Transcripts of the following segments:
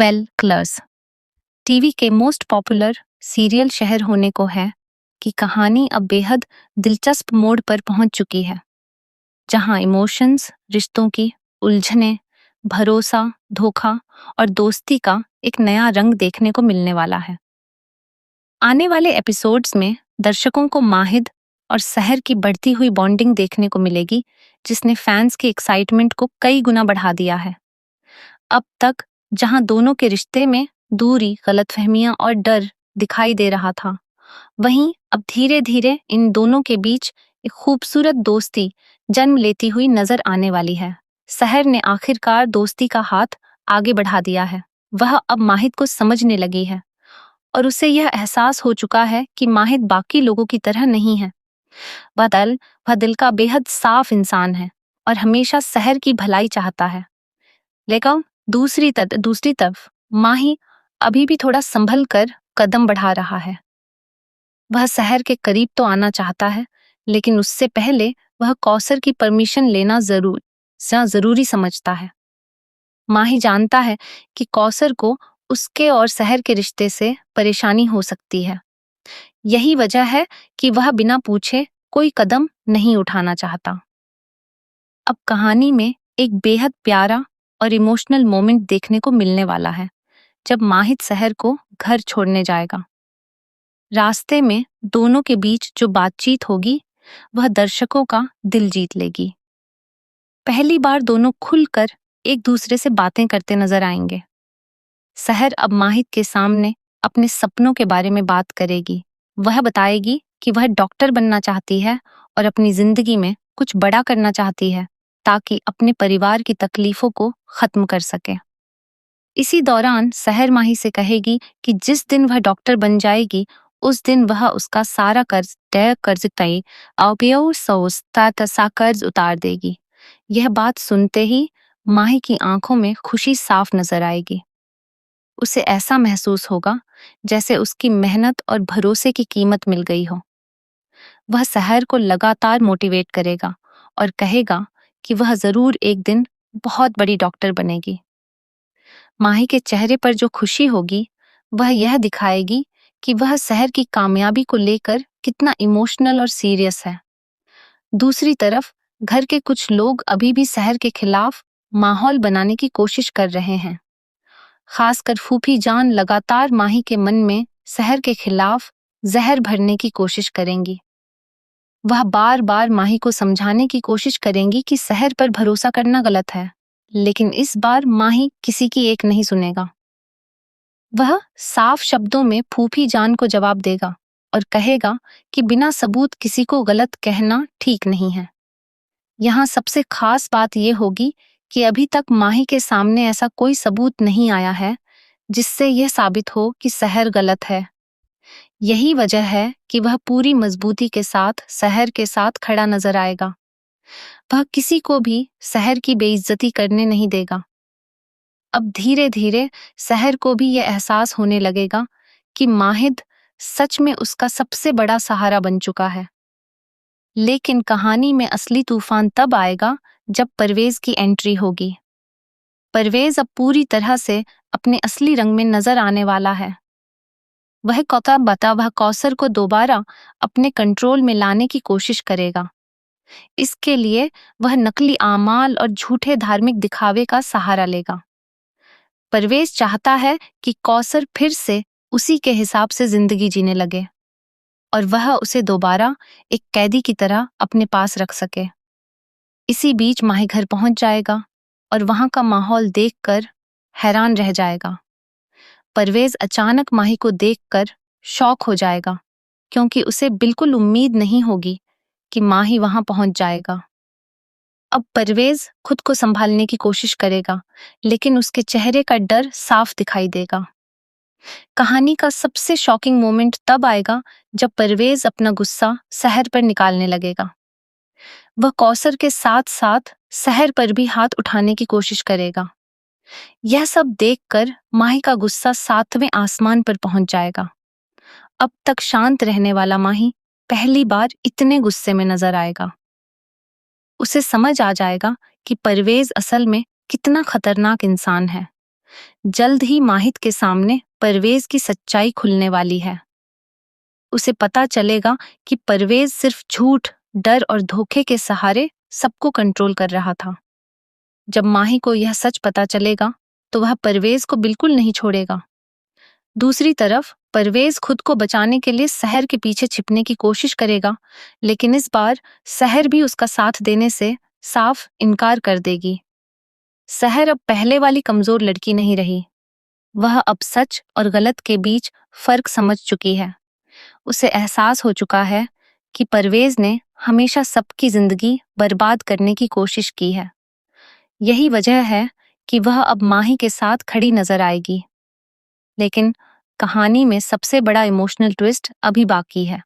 क्लर्स TV के most popular serial शहर होने को है कि कहानी अब बेहद दिलचस्प मोड़ पर पहुंच चुकी है, जहां इमोशंस, रिश्तों की उलझनें, भरोसा, धोखा और दोस्ती का एक नया रंग देखने को मिलने वाला है। आने वाले एपिसोड्स में दर्शकों को माहिद और सहर की बढ़ती हुई बॉन्डिंग देखने को मिलेगी, जिसने फैंस की एक्साइटमेंट को कई गुना बढ़ा दिया है। अब तक जहां दोनों के रिश्ते में दूरी, गलतफहमियां और डर दिखाई दे रहा था, वहीं अब धीरे धीरे इन दोनों के बीच एक खूबसूरत दोस्ती जन्म लेती हुई नजर आने वाली है। सहर ने आखिरकार दोस्ती का हाथ आगे बढ़ा दिया है। वह अब माहिद को समझने लगी है और उसे यह एहसास हो चुका है कि माहिद बाकी लोगों की तरह नहीं है। वह दिल का बेहद साफ इंसान है और हमेशा सहर की भलाई चाहता है। लेकिन दूसरी तरफ माही अभी भी थोड़ा संभल कर कदम बढ़ा रहा है। वह सहर के करीब तो आना चाहता है, लेकिन उससे पहले वह कौसर की परमिशन लेना जरूरी समझता है। माही जानता है कि कौसर को उसके और सहर के रिश्ते से परेशानी हो सकती है। यही वजह है कि वह बिना पूछे कोई कदम नहीं उठाना चाहता। अब कहानी में एक बेहद प्यारा और इमोशनल मोमेंट देखने को मिलने वाला है, जब माहिद सहर को घर छोड़ने जाएगा। रास्ते में दोनों के बीच जो बातचीत होगी, वह दर्शकों का दिल जीत लेगी। पहली बार दोनों खुलकर एक दूसरे से बातें करते नजर आएंगे। सहर अब माहिद के सामने अपने सपनों के बारे में बात करेगी। वह बताएगी कि वह डॉक्टर बनना चाहती है और अपनी जिंदगी में कुछ बड़ा करना चाहती है, ताकि अपने परिवार की तकलीफों को खत्म कर सके। इसी दौरान सहर माही से कहेगी कि जिस दिन वह डॉक्टर बन जाएगी, उस दिन वह उसका सारा कर्ज उतार देगी। यह बात सुनते ही माही की आंखों में खुशी साफ नजर आएगी। उसे ऐसा महसूस होगा जैसे उसकी मेहनत और भरोसे की कीमत मिल गई हो। वह सहर को लगातार मोटिवेट करेगा और कहेगा कि वह जरूर एक दिन बहुत बड़ी डॉक्टर बनेगी। माही के चेहरे पर जो खुशी होगी, वह यह दिखाएगी कि वह सहर की कामयाबी को लेकर कितना इमोशनल और सीरियस है। दूसरी तरफ घर के कुछ लोग अभी भी सहर के खिलाफ माहौल बनाने की कोशिश कर रहे हैं। खासकर फूफी जान लगातार माही के मन में सहर के खिलाफ जहर भरने की कोशिश करेंगी। वह बार बार माही को समझाने की कोशिश करेंगी कि सहर पर भरोसा करना गलत है, लेकिन इस बार माही किसी की एक नहीं सुनेगा। वह साफ शब्दों में फूफी जान को जवाब देगा और कहेगा कि बिना सबूत किसी को गलत कहना ठीक नहीं है। यहाँ सबसे खास बात यह होगी कि अभी तक माही के सामने ऐसा कोई सबूत नहीं आया है जिससे यह साबित हो कि सहर गलत है। यही वजह है कि वह पूरी मजबूती के साथ सहर के साथ खड़ा नजर आएगा। वह किसी को भी सहर की बेइज्जती करने नहीं देगा। अब धीरे धीरे सहर को भी यह एहसास होने लगेगा कि माहिद सच में उसका सबसे बड़ा सहारा बन चुका है। लेकिन कहानी में असली तूफान तब आएगा जब परवेज की एंट्री होगी। परवेज अब पूरी तरह से अपने असली रंग में नजर आने वाला है। वह कौसर को दोबारा अपने कंट्रोल में लाने की कोशिश करेगा। इसके लिए वह नकली आमाल और झूठे धार्मिक दिखावे का सहारा लेगा। परवेज चाहता है कि कौसर फिर से उसी के हिसाब से जिंदगी जीने लगे और वह उसे दोबारा एक कैदी की तरह अपने पास रख सके। इसी बीच माही घर पहुंच जाएगा और वहां का माहौल देखकर हैरान रह जाएगा। परवेज अचानक माही को देखकर शॉक हो जाएगा, क्योंकि उसे बिल्कुल उम्मीद नहीं होगी कि माही वहां पहुंच जाएगा। अब परवेज खुद को संभालने की कोशिश करेगा, लेकिन उसके चेहरे का डर साफ दिखाई देगा। कहानी का सबसे शॉकिंग मोमेंट तब आएगा जब परवेज अपना गुस्सा सहर पर निकालने लगेगा। वह कौसर के साथ साथ सहर पर भी हाथ उठाने की कोशिश करेगा। यह सब देखकर माही का गुस्सा 7वें आसमान पर पहुंच जाएगा। अब तक शांत रहने वाला माही पहली बार इतने गुस्से में नजर आएगा। उसे समझ आ जाएगा कि परवेज असल में कितना खतरनाक इंसान है जल्द ही माहित के सामने परवेज की सच्चाई खुलने वाली है। उसे पता चलेगा कि परवेज सिर्फ झूठ, डर और धोखे के सहारे सबको कंट्रोल कर रहा था। जब माही को यह सच पता चलेगा तो वह परवेज को बिल्कुल नहीं छोड़ेगा। दूसरी तरफ परवेज खुद को बचाने के लिए शहर के पीछे छिपने की कोशिश करेगा, लेकिन इस बार शहर भी उसका साथ देने से साफ इनकार कर देगी। शहर अब पहले वाली कमजोर लड़की नहीं रही। वह अब सच और गलत के बीच फर्क समझ चुकी है। उसे एहसास हो चुका है कि परवेज ने हमेशा सबकी जिंदगी बर्बाद करने की कोशिश की है। यही वजह है कि वह अब माही के साथ खड़ी नजर आएगी। लेकिन कहानी में सबसे बड़ा इमोशनल ट्विस्ट अभी बाकी है।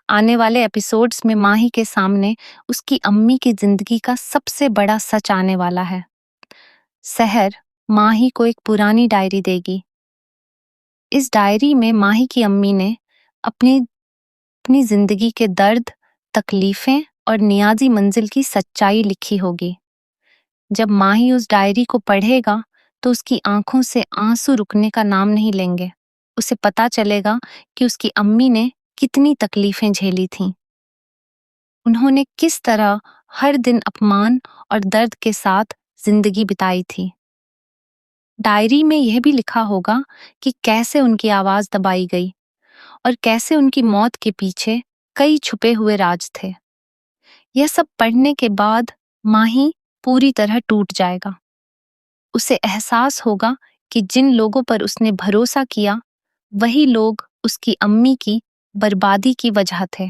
आने वाले एपिसोड्स में माही के सामने उसकी अम्मी की जिंदगी का सबसे बड़ा सच आने वाला है। शहर माही को एक पुरानी डायरी देगी। इस डायरी में माही की अम्मी ने अपनी जिंदगी के दर्द, तकलीफें और नियाजी मंजिल की सच्चाई लिखी होगी। जब माही उस डायरी को पढ़ेगा तो उसकी आंखों से आंसू रुकने का नाम नहीं लेंगे। उसे पता चलेगा कि उसकी अम्मी ने कितनी तकलीफें झेली थीं। उन्होंने किस तरह हर दिन अपमान और दर्द के साथ जिंदगी बिताई थी। डायरी में यह भी लिखा होगा कि कैसे उनकी आवाज दबाई गई और कैसे उनकी मौत के पीछे कई छुपे हुए राज थे। यह सब पढ़ने के बाद माही पूरी तरह टूट जाएगा। उसे एहसास होगा कि जिन लोगों पर उसने भरोसा किया वही लोग उसकी अम्मी की बर्बादी की वजह थे।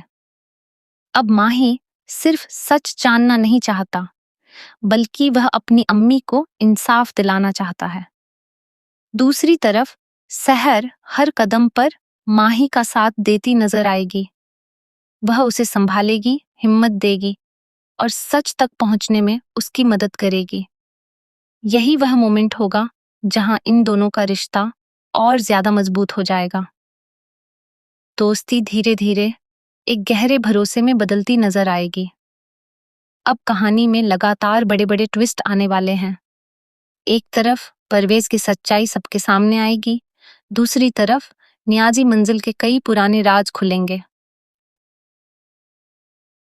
अब माही सिर्फ सच जानना नहीं चाहता, बल्कि वह अपनी अम्मी को इंसाफ दिलाना चाहता है। दूसरी तरफ शहर हर कदम पर माही का साथ देती नजर आएगी। वह उसे संभालेगी, हिम्मत देगी और सच तक पहुंचने में उसकी मदद करेगी। यही वह मोमेंट होगा जहां इन दोनों का रिश्ता और ज्यादा मजबूत हो जाएगा। दोस्ती धीरे धीरे एक गहरे भरोसे में बदलती नजर आएगी। अब कहानी में लगातार बड़े बड़े ट्विस्ट आने वाले हैं। एक तरफ परवेज की सच्चाई सबके सामने आएगी, दूसरी तरफ नियाजी मंजिल के कई पुराने राज खुलेंगे।